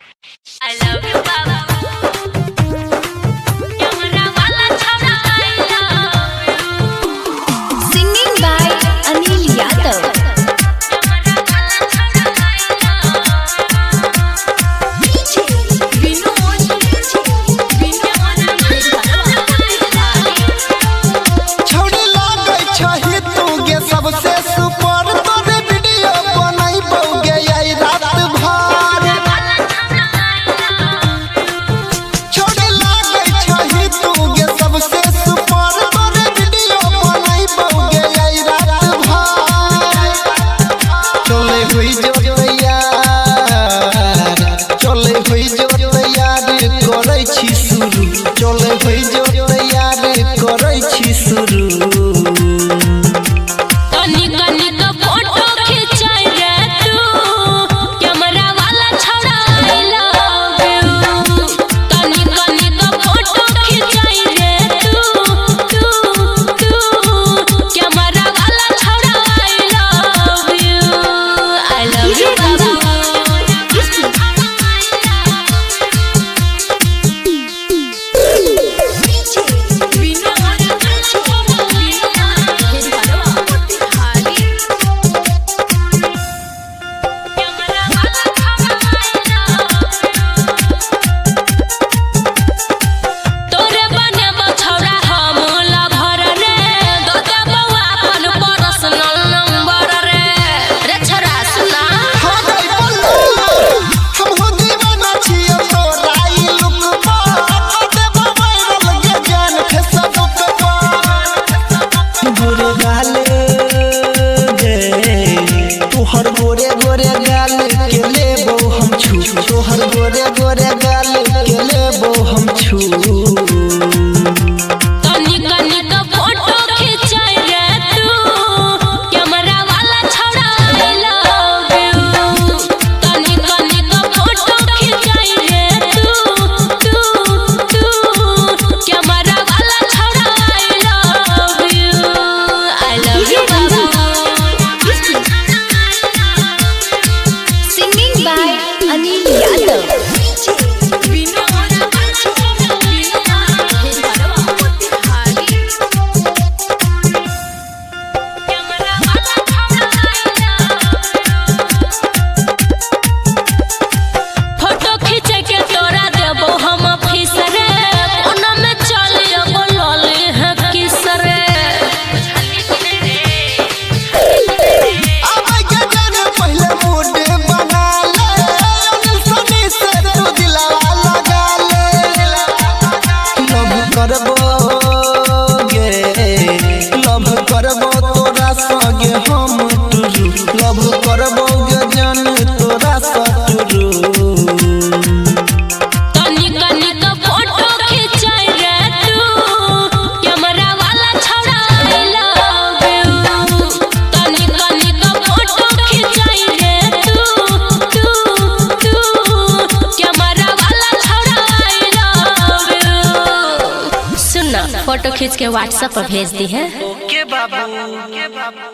I love you, Baba. Camera wala chhara, I love you. Singing by Anil Yadav. सबसे super तोरे video बनैबौगे आई रात भर छोड़े लागै छही तू गे सबसे सुपर तोरे वीडियो बनैबौगे आई रात भर चले हुई जो तैयार चले हुई जो तैयार करै छी शुरू चले हुई जो तैयार करै छी शुरू तोहर गोरे गोरे गाल के लेबो हम छू तोहर गोरे गोरे गाल के लेबो हम छू करबो तोरा संगे हम टुरू लव करबो गजन तोरा सटुरू तनी तनी का फोटो खिंचाई रे तू कैमरा वाला छौड़ा I love you तनी तनी का फोटो खिंचाई रे तू कैमरा वाला छौड़ा I love you सुन फोटो खींच के WhatsApp पर भेज दी है। ओके बाबू